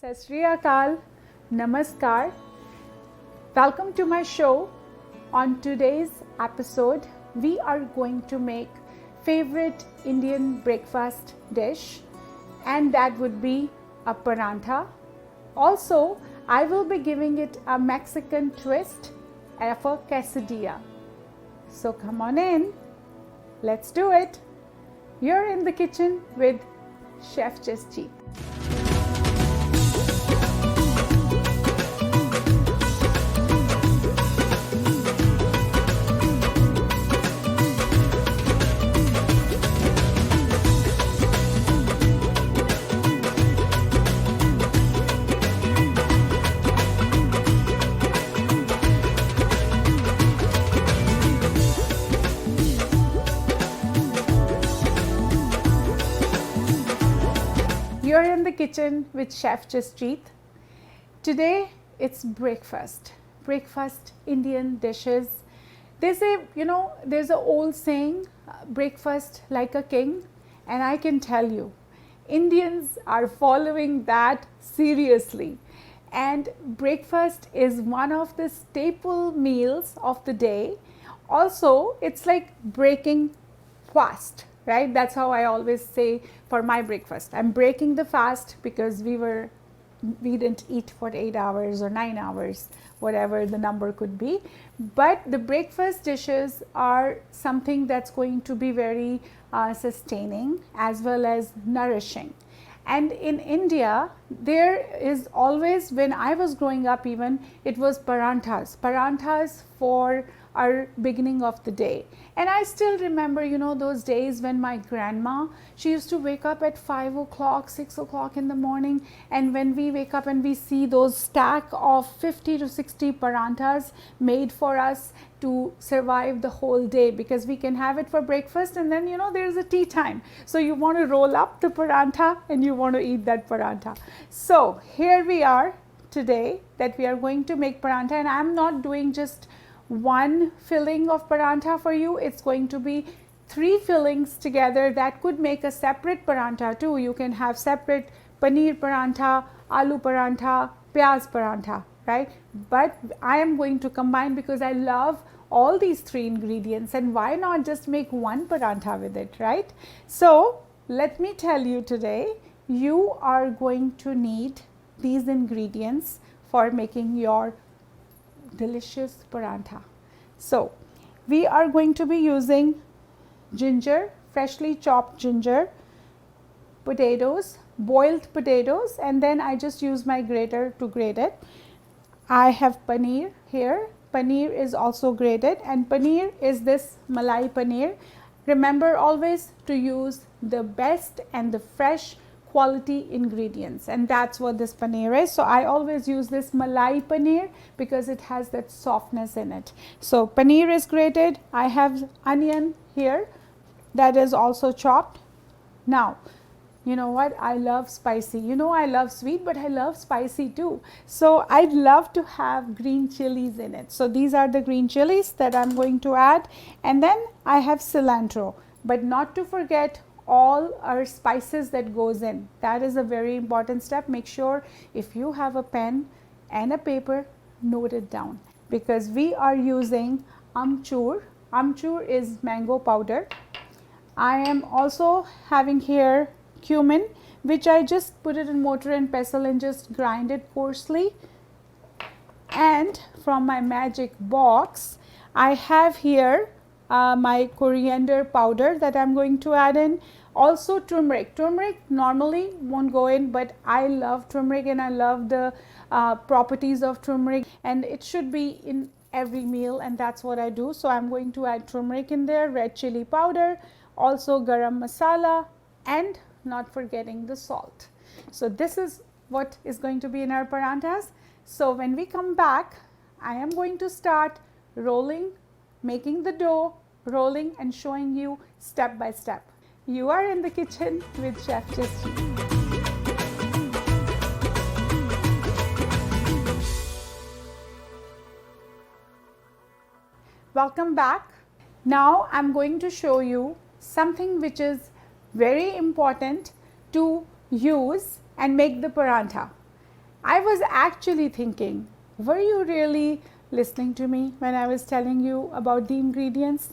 Sat Sri Akal, Namaskar. Welcome to my show. On today's episode, we are going to make favorite Indian breakfast dish, and that would be a paratha. Also, I will be giving it a Mexican twist of a quesadilla. So come on in. Let's do it. You're in the kitchen with Chef Jasjit. You're in the kitchen with Chef Jasjit. Today it's breakfast Indian dishes. They say, there's an old saying, breakfast like a king, and I can tell you, Indians are following that seriously. And breakfast is one of the staple meals of the day. Also, it's like breaking fast. Right? That's how I always say for my breakfast. I'm breaking the fast because we didn't eat for 8 hours or 9 hours, whatever the number could be. But the breakfast dishes are something that's going to be very sustaining as well as nourishing. And in India, there is always, when I was growing up even, it was parathas for our beginning of the day. And I still remember, those days when my grandma, she used to wake up at 5 o'clock, 6 o'clock in the morning. And when we wake up and we see those stack of 50 to 60 parathas made for us to survive the whole day, because we can have it for breakfast and then, there's a tea time. So you want to roll up the paratha and you want to eat that paratha. So here we are today that we are going to make paratha, and I'm not doing just one filling of paratha for you. It's going to be 3 fillings together that could make a separate paratha too. You can have separate paneer paratha, aloo paratha, pyaz paratha, right? But I am going to combine because I love all these 3 ingredients, and why not just make one paratha with it, right? So let me tell you today, you are going to need these ingredients for making your delicious paratha. So we are going to be using ginger, freshly chopped ginger, potatoes, boiled potatoes, and then I just use my grater to grate it. I have paneer here. Paneer is also grated, and paneer is this malai paneer. Remember always to use the best and the fresh quality ingredients, and that's what this paneer is. So I always use this malai paneer because it has that softness in it. So paneer is grated. I have onion here that is also chopped. Now, you know what? I love spicy. I love sweet, but I love spicy too. So I'd love to have green chilies in it. So these are the green chilies that I'm going to add. And then I have cilantro, but not to forget all our spices that goes in. That is a very important step. Make sure if you have a pen and a paper, note it down, because we are using amchur. Amchur is mango powder. I am also having here cumin, which I just put it in mortar and pestle and just grind it coarsely. And from my magic box, I have here my coriander powder that I'm going to add in. Also turmeric. Turmeric normally won't go in, but I love turmeric and I love the properties of turmeric, and it should be in every meal, and that's what I do. So I'm going to add turmeric in there, red chili powder, also garam masala, and not forgetting the salt. So this is what is going to be in our parathas. So when we come back, I am going to start rolling, making the dough, rolling, and showing you step by step. You are in the kitchen with Chef Jasjit. Welcome back. Now I'm going to show you something which is very important to use and make the paratha. I was actually thinking, were you really listening to me when I was telling you about the ingredients?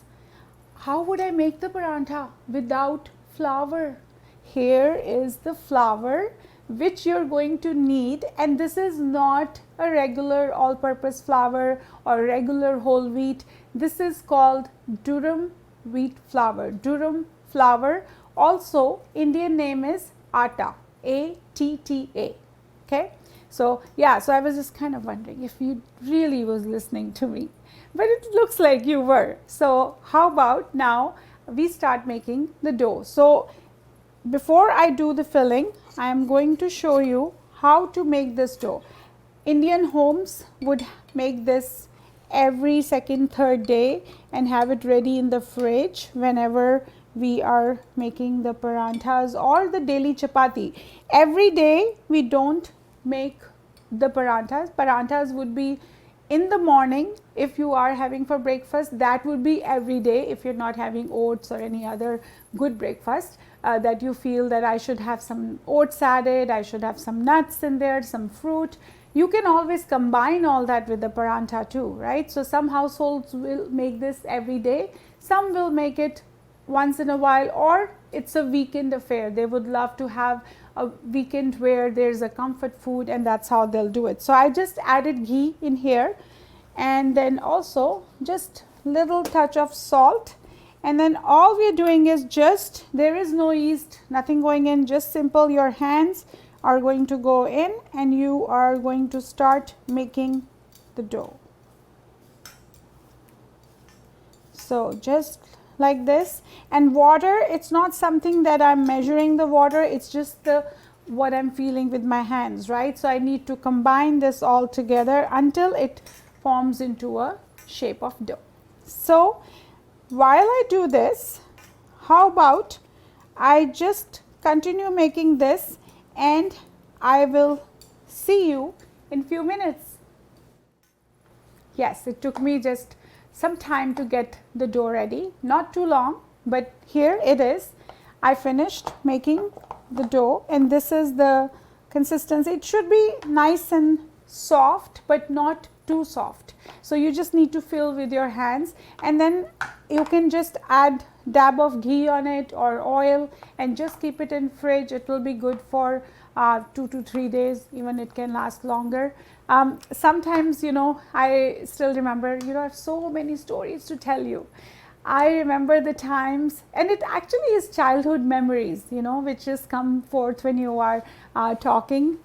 How would I make the paratha without flour? Here is the flour which you're going to need, and this is not a regular all-purpose flour or regular whole wheat. This is called durum wheat flour, durum flour. Also, Indian name is atta, A-T-T-A. Okay, so yeah, so I was just kind of wondering if you really was listening to me, but it looks like you were. So how about now we start making the dough. So before I do the filling, I am going to show you how to make this dough. Indian homes would make this every second, third day and have it ready in the fridge whenever we are making the parathas or the daily chapati. Every day we don't make the parathas. Parathas would be in the morning if you are having for breakfast. That would be every day if you're not having oats or any other good breakfast that you feel that I should have some oats added, I should have some nuts in there, some fruit. You can always combine all that with the paratha too, right? So some households will make this every day, some will make it once in a while, or it's a weekend affair. They would love to have a weekend where there's a comfort food, and that's how they'll do it. So I just added ghee in here, and then also just little touch of salt, and then all we're doing is just, there is no yeast, nothing going in, just simple. Your hands are going to go in and you are going to start making the dough. So just like this. And water, it's not something that I'm measuring the water, it's just the what I'm feeling with my hands, right? So I need to combine this all together until it forms into a shape of dough. So while I do this, how about I just continue making this and I will see you in few minutes. Yes, it took me just some time to get the dough ready, not too long, but here it is. I finished making the dough and this is the consistency. It should be nice and soft but not too soft. So you just need to fill with your hands, and then you can just add dab of ghee on it or oil and just keep it in fridge. It will be good for 2 to 3 days, even it can last longer. Sometimes, you know, I still remember, you know, I have so many stories to tell you. I remember the times, and it actually is childhood memories, you know, which just come forth when you are talking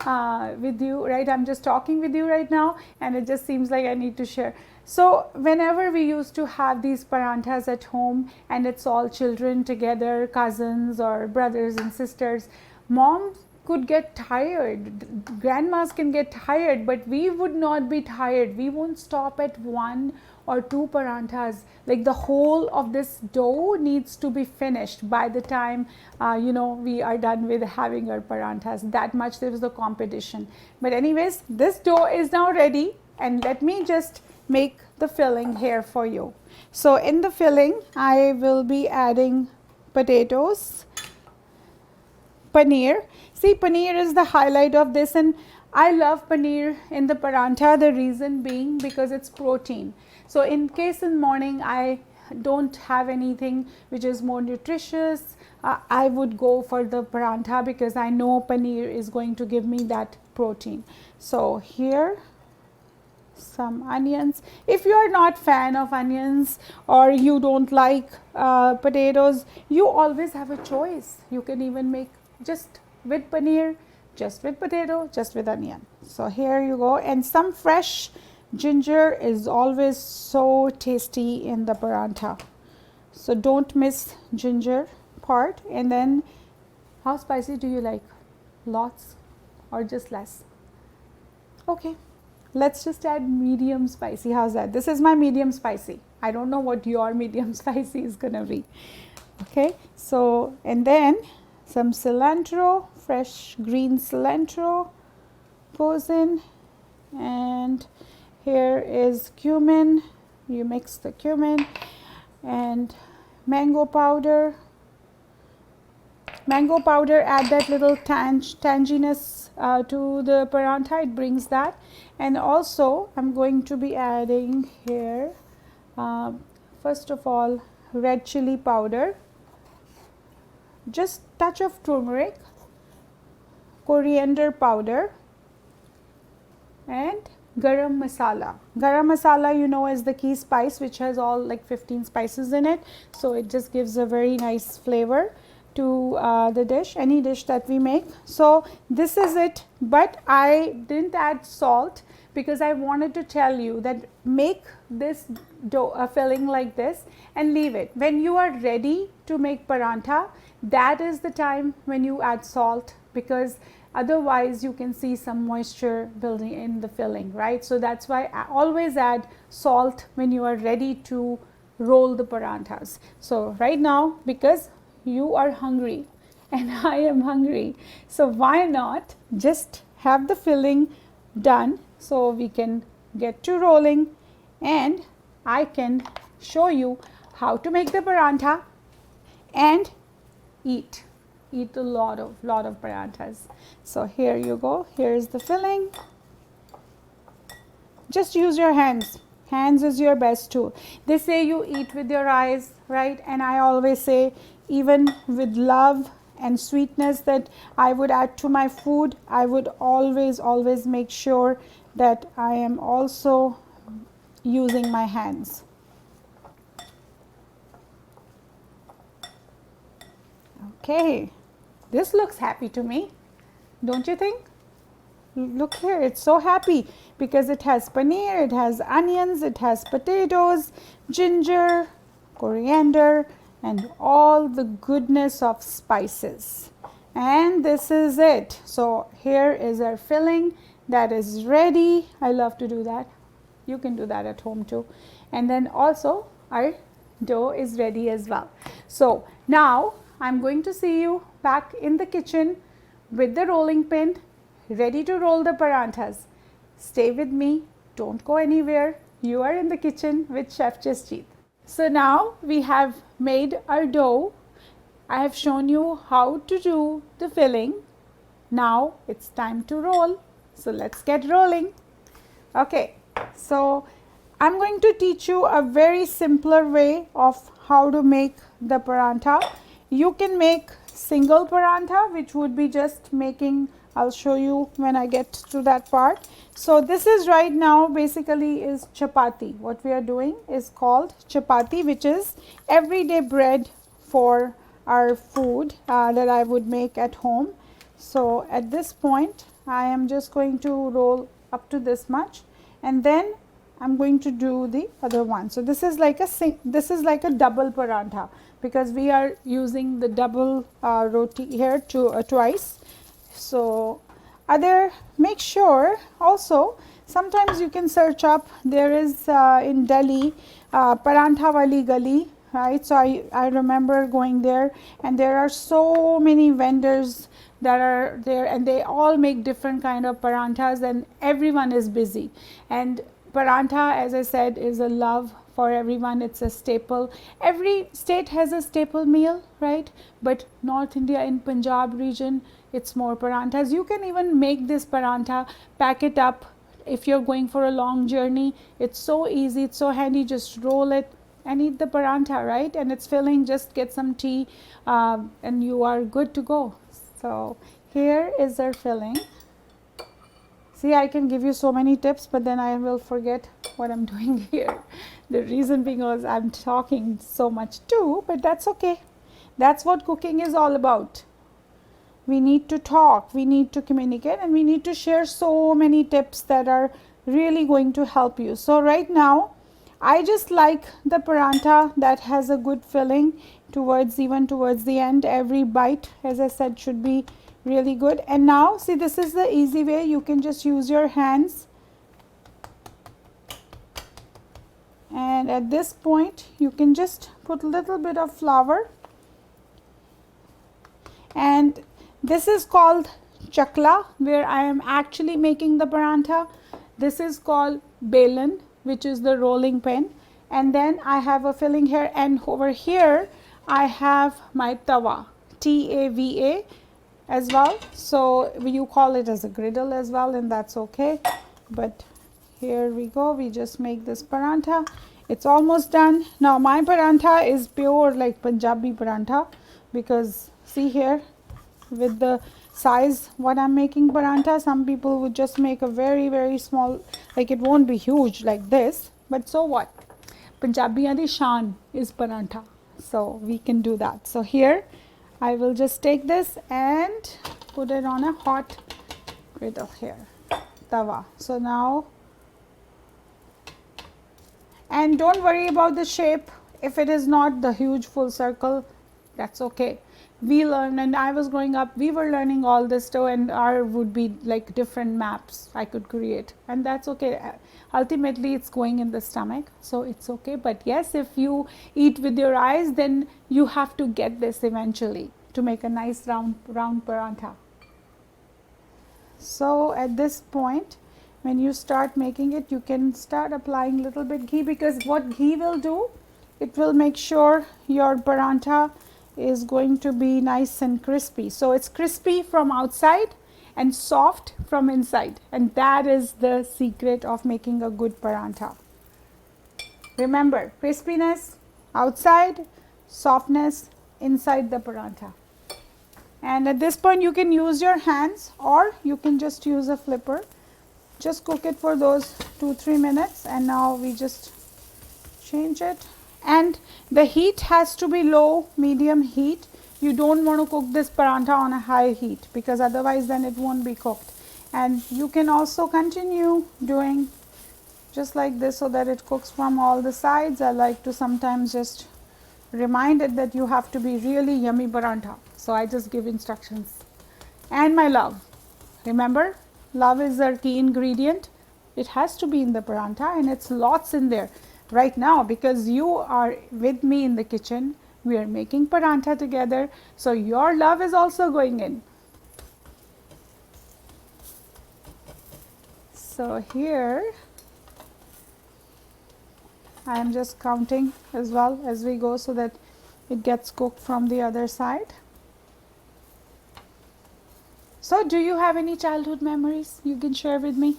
with you, right? I'm just talking with you right now, and it just seems like I need to share. So whenever we used to have these parathas at home, and it's all children together, cousins or brothers and sisters, moms could get tired, grandmas can get tired, but we would not be tired. We won't stop at 1 or 2 parathas. Like the whole of this dough needs to be finished by the time you know, we are done with having our parathas. That much there is a competition. But anyways, this dough is now ready, and let me just make the filling here for you. So in the filling, I will be adding potatoes, paneer. See, paneer is the highlight of this, and I love paneer in the paratha. The reason being because it's protein. So in case in morning I don't have anything which is more nutritious, I would go for the paratha because I know paneer is going to give me that protein. So here some onions. If you are not fan of onions or you don't like potatoes, you always have a choice. You can even make just with paneer, just with potato, just with onion. So here you go. And some fresh ginger is always so tasty in the paratha. So don't miss ginger part. And then how spicy do you like? Lots or just less? Okay, let's just add medium spicy. How's that? This is my medium spicy. I don't know what your medium spicy is gonna be. Okay, so and then some cilantro, fresh green cilantro goes in, and here is cumin. You mix the cumin and mango powder, Mango powder add that little tanginess to the paratha. It brings that. And also I'm going to be adding here first of all red chili powder, just touch of turmeric, coriander powder, and garam masala. Garam masala, you know, is the key spice which has all like 15 spices in it, so it just gives a very nice flavor to the dish, any dish that we make. So this is it, but I didn't add salt because I wanted to tell you that make this dough filling like this and leave it. When you are ready to make paratha, that is the time when you add salt, because otherwise you can see some moisture building in the filling, right? So that's why I always add salt when you are ready to roll the parathas. So right now, because you are hungry and I am hungry, so why not just have the filling done so we can get to rolling, and I can show you how to make the paratha and eat a lot of parathas. So here you go, here is the filling. Just use your hands. Hands is your best tool. They say you eat with your eyes, right? And I always say, even with love and sweetness that I would add to my food, I would always make sure that I am also using my hands. Okay, this looks happy to me, don't you think? Look here, it's so happy because it has paneer, it has onions, it has potatoes, ginger, coriander, and all the goodness of spices. And this is it. So here is our filling that is ready. I love to do that. You can do that at home too. And then also our dough is ready as well. So now I'm going to see you back in the kitchen with the rolling pin, ready to roll the parathas. Stay with me, don't go anywhere. You are in the kitchen with Chef Jasjit. So now we have made our dough. I have shown you how to do the filling. Now it's time to roll. So let's get rolling. Okay, so I'm going to teach you a very simpler way of how to make the paratha. You can make single paratha, which would be just making, I'll show you when I get to that part. So this is right now basically is chapati. What we are doing is called chapati, which is everyday bread for our food that I would make at home. So at this point I am just going to roll up to this much, and then I'm going to do the other one. So this is like a double paratha because we are using the double roti here to twice. So make sure also, sometimes you can search up, there is in Delhi Paratha Wali Gali, right? So I remember going there, and there are so many vendors that are there, and they all make different kind of parathas, and everyone is busy. And paratha, as I said, is a love for everyone. It's a staple. Every state has a staple meal, right? But North India, in Punjab region, it's more parathas. You can even make this paratha, pack it up if you're going for a long journey. It's so easy, it's so handy. Just roll it and eat the paratha, right? And it's filling. Just get some tea and you are good to go. So here is our filling. See, I can give you so many tips, but then I will forget what I'm doing here. The reason being is I'm talking so much too, but that's okay. That's what cooking is all about. We need to talk, we need to communicate, and we need to share so many tips that are really going to help you. So right now, I just like the paratha that has a good filling even towards the end. Every bite, as I said, should be really good. And now, see, this is the easy way. You can just use your hands. And at this point, you can just put a little bit of flour. And this is called chakla, where I am actually making the paratha. This is called belan, which is the rolling pin. And then I have a filling here, and over here I have my tawa. T-A-V-A as well. So you call it as a griddle as well, and that's okay. But here we go. We just make this parantha. It's almost done. Now my parantha is pure like Punjabi parantha, because see here with the size what I'm making parantha, some people would just make a very small, like it won't be huge like this, but so what, Punjabiyan di shaan is parantha, so we can do that. So here I will just take this and put it on a hot griddle here, tawa. So now, and don't worry about the shape. If it is not the huge full circle, that's okay. We learn, and I was growing up, we were learning all this too, and our would be like different maps I could create, and that's okay. Ultimately it's going in the stomach, so it's okay. But yes, if you eat with your eyes, then you have to get this eventually to make a nice round parantha. So at this point, when you start making it, you can start applying little bit ghee, because what ghee will do, it will make sure your parantha is going to be nice and crispy. So it's crispy from outside and soft from inside, and that is the secret of making a good parantha. Remember, crispiness outside, softness inside the parantha. And at this point you can use your hands, or you can just use a flipper. Just cook it for those 2-3 minutes, and now we just change it. And the heat has to be low, medium heat. You don't want to cook this parantha on a high heat, because otherwise then it won't be cooked. And you can also continue doing just like this so that it cooks from all the sides. I like to sometimes just remind it that you have to be really yummy parantha, so I just give instructions. And my love, remember, love is our key ingredient. It has to be in the parantha, and it's lots in there right now, because you are with me in the kitchen. We are making parantha together, so your love is also going in. So here I am just counting as well as we go, so that it gets cooked from the other side. So do you have any childhood memories you can share with me?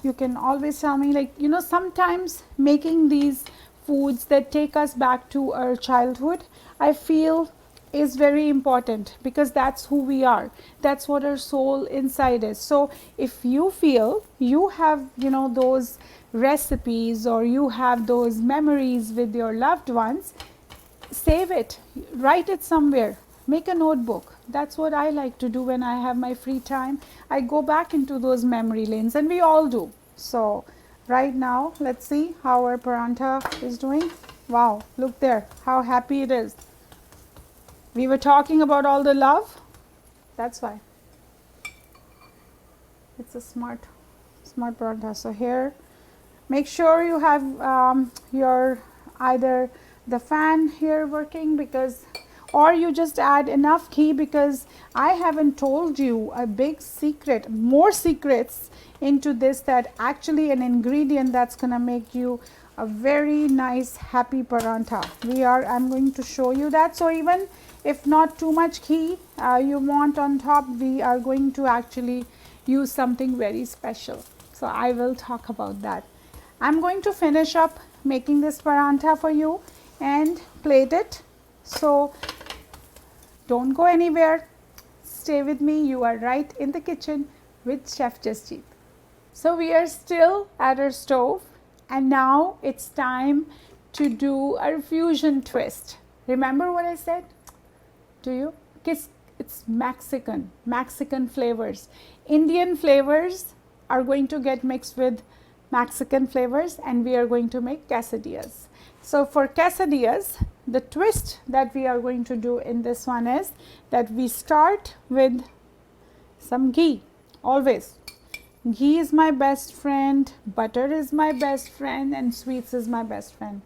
You can always tell me, like, you know, sometimes making these foods that take us back to our childhood, I feel is very important, because that's who we are. That's what our soul inside is. So if you feel you have, you know, those recipes, or you have those memories with your loved ones, save it, write it somewhere, make a notebook. That's what I like to do when I have my free time. I go back into those memory lanes, and we all do. So right now, let's see how our parantha is doing. Wow, look there, how happy it is. We were talking about all the love. That's why. It's a smart parantha. So here, make sure you have your either the fan here working, because, or you just add enough ghee, because I haven't told you a big secret, more secrets into this, that actually an ingredient that's gonna make you a very nice happy parantha. I'm going to show you that. So even if not too much ghee you want on top, we are going to actually use something very special. So I will talk about that. I'm going to finish up making this parantha for you and plate it. So don't go anywhere. Stay with me. You are right in the kitchen with Chef Jasjit. So we are still at our stove, and now it's time to do our fusion twist. Remember what I said? Do you? It's Mexican flavors. Indian flavors are going to get mixed with Mexican flavors, and we are going to make quesadillas. So for quesadillas, the twist that we are going to do in this one is that we start with some ghee. Always, ghee is my best friend, butter is my best friend, and sweets is my best friend.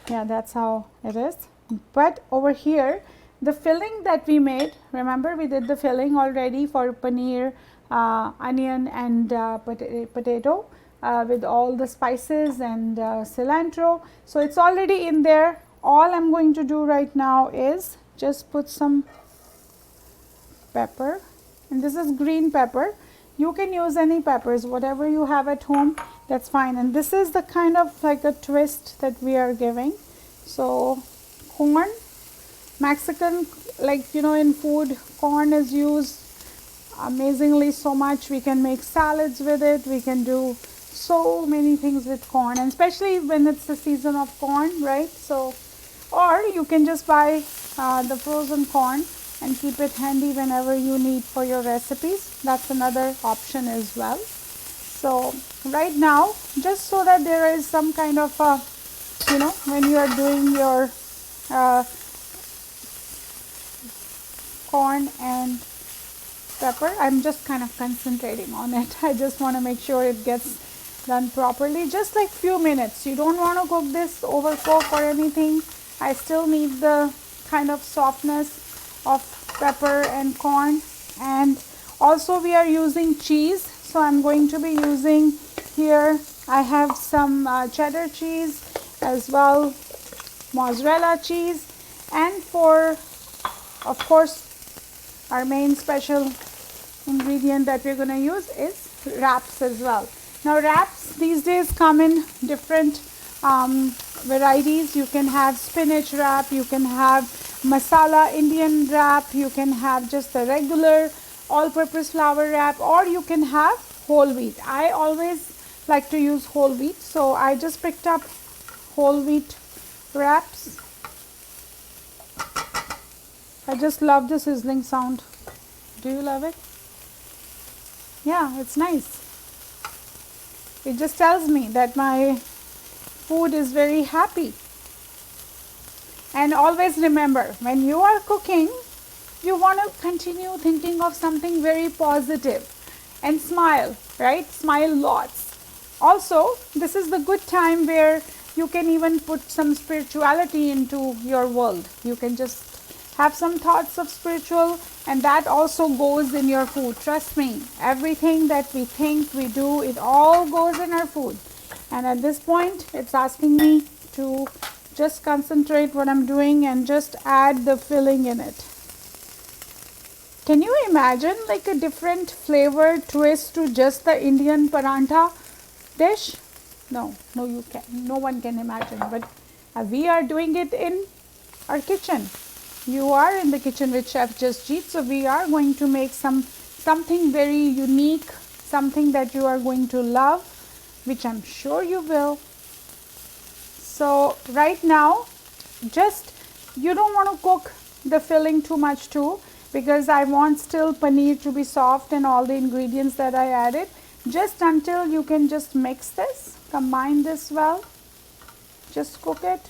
Yeah, that's how it is. But over here, the filling that we made, remember we did the filling already for paneer, onion and potato with all the spices and cilantro. So it's already in there. All I'm going to do right now is just put some pepper, and this is green pepper. You can use any peppers, whatever you have at home, that's fine. And this is the kind of like a twist that we are giving. So corn, Mexican, like you know, in food, corn is used amazingly so much. We can make salads with it, we can do so many things with corn, and especially when it's the season of corn, right? So, or you can just buy the frozen corn and keep it handy whenever you need for your recipes. That's another option as well. So right now, just so that there is some kind of you know, when you are doing your corn and pepper, I'm just kind of concentrating on it. I just want to make sure it gets done properly, just like few minutes. You don't want to cook this overcook or anything. I still need the kind of softness of pepper and corn. And also we are using cheese, so I'm going to be using here, I have some cheddar cheese as well, mozzarella cheese, and for of course our main special ingredient that we're going to use is wraps as well. Now wraps these days come in different varieties. You can have spinach wrap, you can have masala Indian wrap, you can have just a regular all-purpose flour wrap, or you can have whole wheat. I always like to use whole wheat, so I just picked up whole wheat wraps. I just love the sizzling sound. Do you love it? Yeah, it's nice. It just tells me that my food is very happy. And always remember, when you are cooking, you want to continue thinking of something very positive and smile, right? Smile lots. Also, this is the good time where you can even put some spirituality into your world. You can just have some thoughts of spiritual, and that also goes in your food. Trust me, everything that we think, we do, it all goes in our food. And at this point, it's asking me to just concentrate what I'm doing and just add the filling in it. Can you imagine like a different flavor twist to just the Indian paratha dish? No, you can't. No one can imagine. But we are doing it in our kitchen. You are in the kitchen with Chef Jasjit, so we are going to make something very unique, something that you are going to love, which I'm sure you will. So right now, just you don't want to cook the filling too much too, because I want still paneer to be soft and all the ingredients that I added, just until you can just mix this, combine this well, just cook it.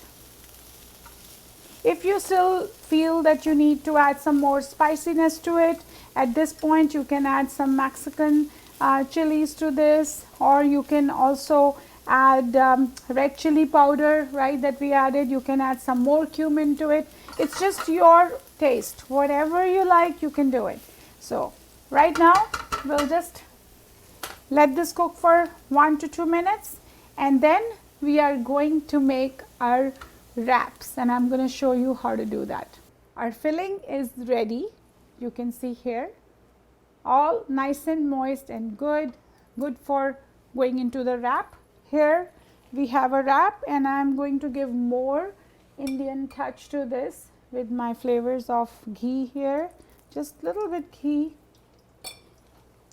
If you still feel that you need to add some more spiciness to it, at this point you can add some Mexican chilies to this, or you can also add red chili powder, right, that we added. You can add some more cumin to it. It's just your taste. Whatever you like, you can do it. So right now we'll just let this cook for 1 to 2 minutes, and then we are going to make our wraps, and I'm going to show you how to do that. Our filling is ready. You can see here, all nice and moist and good for going into the wrap. Here we have a wrap, and I'm going to give more Indian touch to this with my flavors of ghee here, just little bit ghee.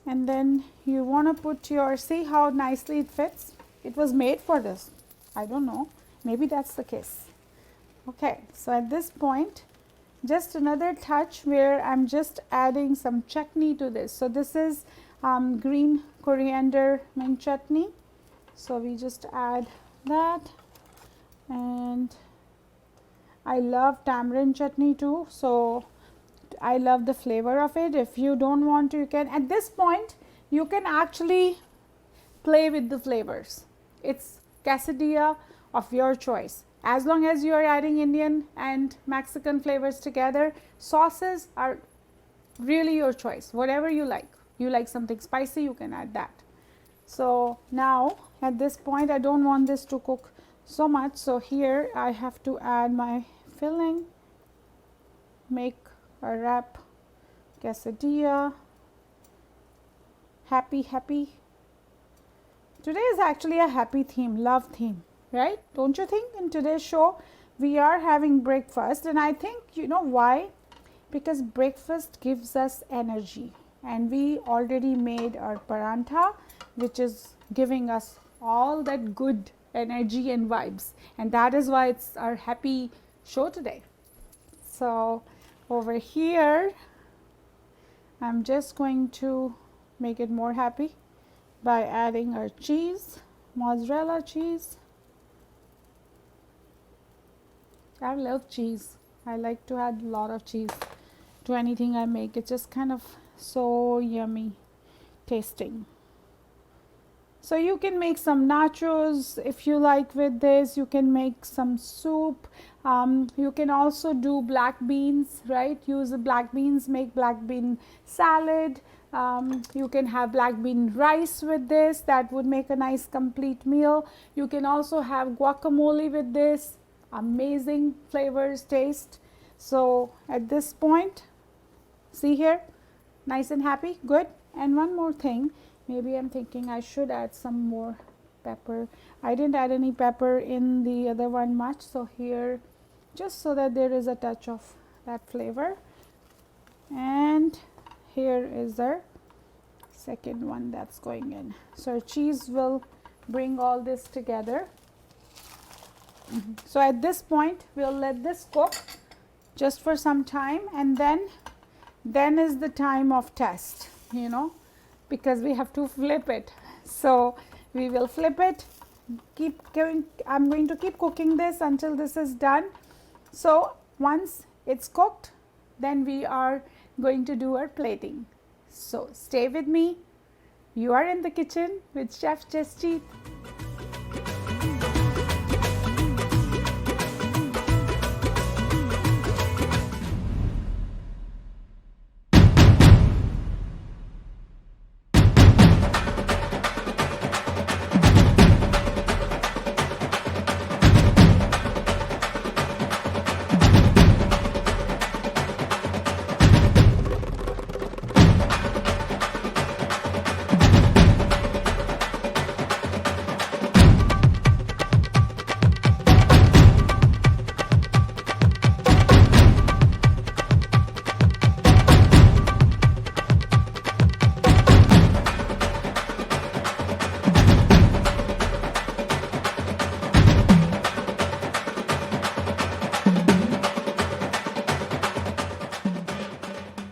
And then you want to put your, see how nicely it fits. It was made for this. I don't know, maybe that's the case. Okay, so at this point, just another touch where I'm just adding some chutney to this. So this is green coriander mint chutney. So we just add that, and I love tamarind chutney too. So I love the flavor of it. If you don't want to, you can, at this point, you can actually play with the flavors. It's quesadilla of your choice. As long as you are adding Indian and Mexican flavors together, sauces are really your choice, whatever you like. You like something spicy, you can add that. So now at this point, I don't want this to cook so much. So here I have to add my filling. make a wrap quesadilla. Happy. Today is actually a happy theme, love theme, right? Don't you think? In today's show, we are having breakfast, and I think you know why? Because breakfast gives us energy, and we already made our paratha, which is giving us all that good energy and vibes, and that is why it's our happy show today. So over here, I'm just going to make it more happy by adding our cheese, mozzarella cheese. I love cheese. I like to add a lot of cheese to anything I make. It's just kind of so yummy tasting. So you can make some nachos if you like with this. You can make some soup. You can also do black beans, right? Use the black beans, make black bean salad. You can have black bean rice with this. That would make a nice complete meal. You can also have guacamole with this. Amazing flavors, taste. So at this point, see here, nice and happy, good. And one more thing, maybe I'm thinking I should add some more pepper. I didn't add any pepper in the other one much, so here, just so that there is a touch of that flavor. And here is our second one that's going in. So our cheese will bring all this together. So at this point, we'll let this cook just for some time, and then is the time of test, you know, because we have to flip it. So we will flip it, keep going. I'm going to keep cooking this until this is done. So once it's cooked, then we are going to do our plating. So stay with me. You are in the kitchen with Chef Jasjit.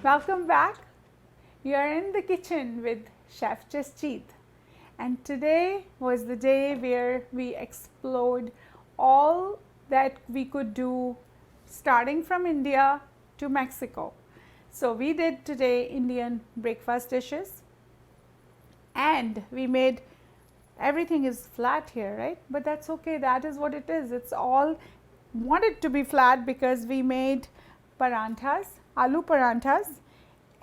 Welcome back. You are in the kitchen with Chef Jasjit, and today was the day where we explored all that we could do, starting from India to Mexico. So we did today Indian breakfast dishes, and we made, everything is flat here, right? But that's okay, that is what it is. It's all wanted to be flat because we made paranthas, aloo paranthas,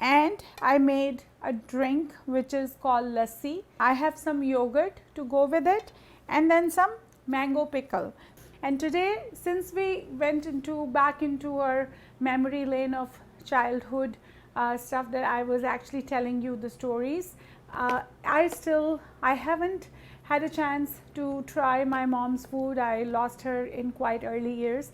and I made a drink which is called lassi. I have some yogurt to go with it, and then some mango pickle. And today, since we went back into our memory lane of childhood stuff that I was actually telling you the stories, I haven't had a chance to try my mom's food. I lost her in quite early years,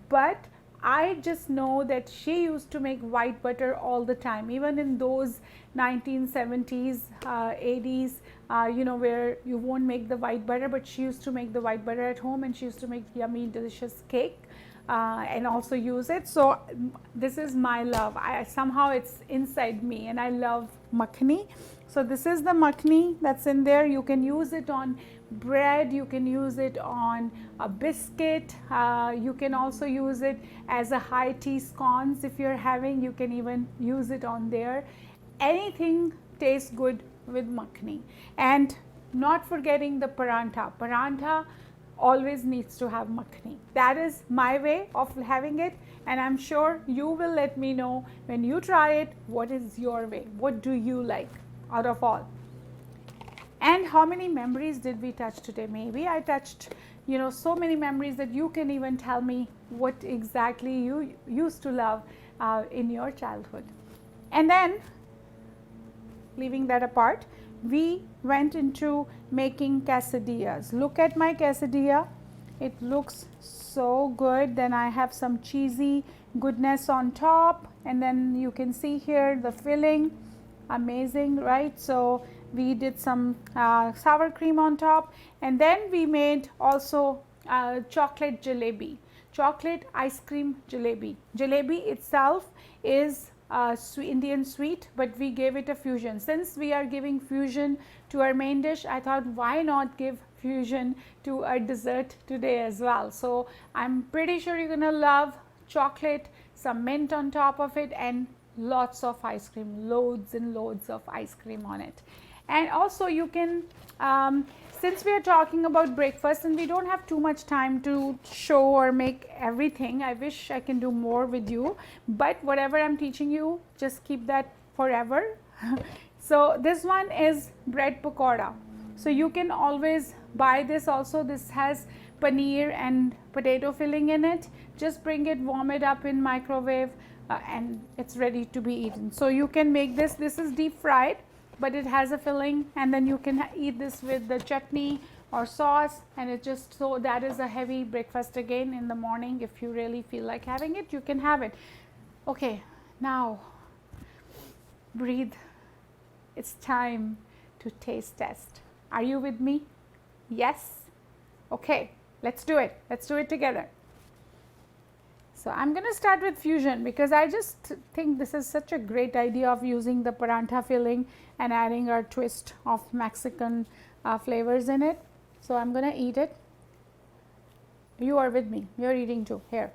but I just know that she used to make white butter all the time, even in those 1970s, 80s, you know, where you won't make the white butter, but she used to make the white butter at home, and she used to make yummy, delicious cake and also use it. So this is my love. Somehow it's inside me, and I love makhani. So this is the makhani that's in there. You can use it on bread, you can use it on a biscuit, you can also use it as a high tea scones if you're having, you can even use it on there. Anything tastes good with makhani. And not forgetting the parantha. Parantha always needs to have makhani. That is my way of having it, and I'm sure you will let me know when you try it, what is your way, what do you like out of all. And how many memories did we touch today? Maybe I touched, you know, so many memories that you can even tell me what exactly you used to love in your childhood. And then, leaving that apart, we went into making quesadillas. Look at my quesadilla. It looks so good. Then I have some cheesy goodness on top, and then you can see here the filling. Amazing, right? So we did some sour cream on top, and then we made also chocolate jalebi, chocolate ice cream jalebi. Jalebi itself is Indian sweet, but we gave it a fusion. Since we are giving fusion to our main dish, I thought why not give fusion to our dessert today as well. So I'm pretty sure you're gonna love chocolate, some mint on top of it, and lots of ice cream, loads and loads of ice cream on it. And also you can, since we are talking about breakfast and we don't have too much time to show or make everything, I wish I can do more with you, but whatever I'm teaching you, just keep that forever. So this one is bread pakoda. So you can always buy this also. This has paneer and potato filling in it. Just bring it, warm it up in microwave, and it's ready to be eaten. So you can make this. This is deep fried, but it has a filling, and then you can eat this with the chutney or sauce, and it just, so that is a heavy breakfast again in the morning. If you really feel like having it, you can have it. Okay, now breathe. It's time to taste test. Are you with me? Yes? Okay, let's do it. Let's do it together. So I'm going to start with fusion because I just think this is such a great idea of using the paratha filling and adding our twist of Mexican flavors in it. So I'm going to eat it. You are with me. You're eating too. Here.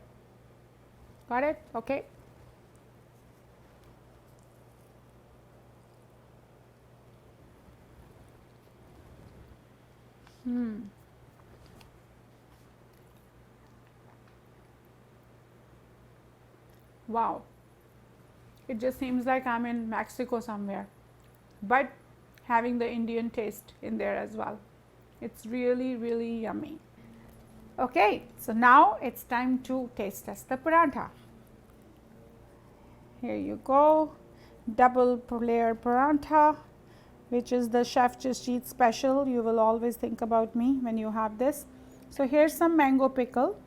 Got it? Okay. Wow, it just seems like I'm in Mexico somewhere, but having the Indian taste in there as well. It's really, really yummy. Okay, so now it's time to taste test the paratha. Here you go, double layer paratha, which is the Chef Jasjit special. You will always think about me when you have this. So here's some mango pickle.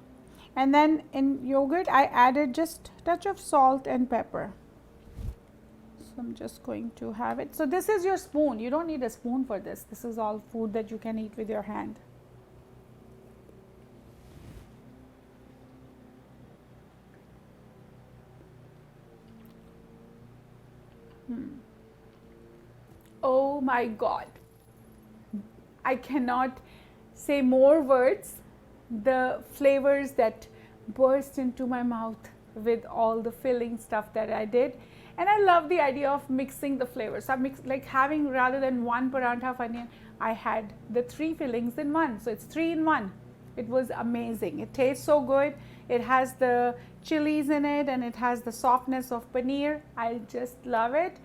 And then in yogurt, I added just a touch of salt and pepper. So I'm just going to have it. So this is your spoon. You don't need a spoon for this. This is all food that you can eat with your hand. Oh my God. I cannot say more words. The flavors that burst into my mouth with all the filling stuff that I did. And I love the idea of mixing the flavors. So I mixed, like having, rather than one paratha of onion, I had the 3 fillings in one. So it's 3 in 1. It was amazing. It tastes so good. It has the chilies in it and it has the softness of paneer. I just love it.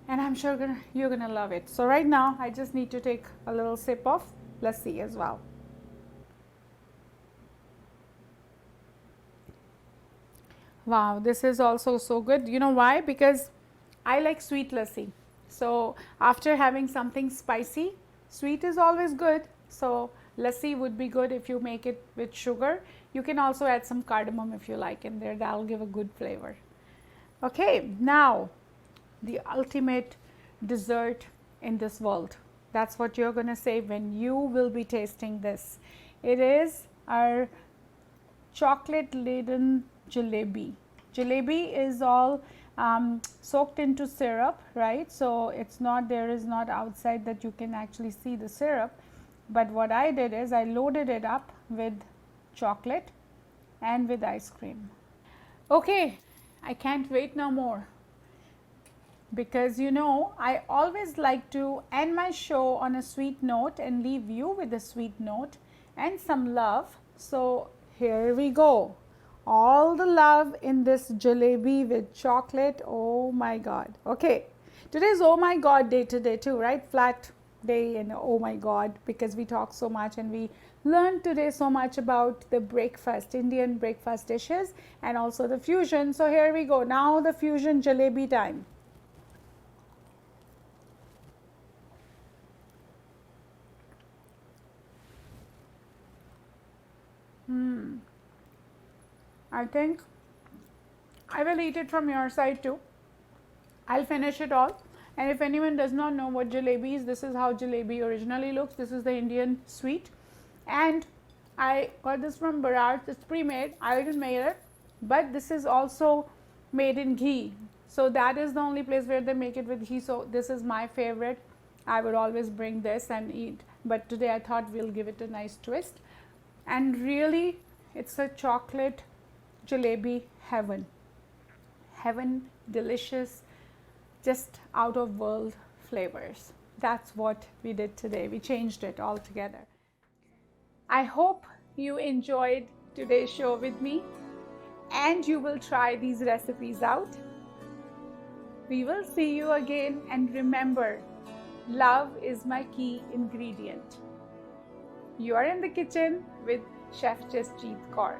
And I'm sure you're gonna love it. So right now I just need to take a little sip of lassi as well. Wow, this is also so good. You know why? Because I like sweet lassi. So after having something spicy, sweet is always good. So lassi would be good if you make it with sugar. You can also add some cardamom if you like in there. That'll give a good flavor. Okay, now the ultimate dessert in this world. That's what you're going to say when you will be tasting this. It is our chocolate laden jalebi. Jalebi is all soaked into syrup, right? So it's not, there is not outside that you can actually see the syrup. But what I did is I loaded it up with chocolate and with ice cream. Okay, I can't wait no more. Because you know, I always like to end my show on a sweet note and leave you with a sweet note and some love. So here we go. All the love in this jalebi with chocolate. Oh my God. Okay, today's oh my God day today too, right? Flat day, and oh my god, because we talk so much and we learned today so much about the breakfast, Indian breakfast dishes, and also the fusion. So here we go, now the fusion jalebi time. I think I will eat it from your side too. I'll finish it all. And if anyone does not know what jalebi is, this is how jalebi originally looks. This is the Indian sweet. And I got this from Bharat. It's pre-made. I didn't make it. But this is also made in ghee. So that is the only place where they make it with ghee. So this is my favorite. I would always bring this and eat. But today I thought we'll give it a nice twist. And really, it's a chocolate jalebi heaven. Heaven, delicious, just out of world flavors. That's what we did today. We changed it altogether. I hope you enjoyed today's show with me and you will try these recipes out. We will see you again, and remember, love is my key ingredient. You are in the kitchen with Chef Jasjit Kaur.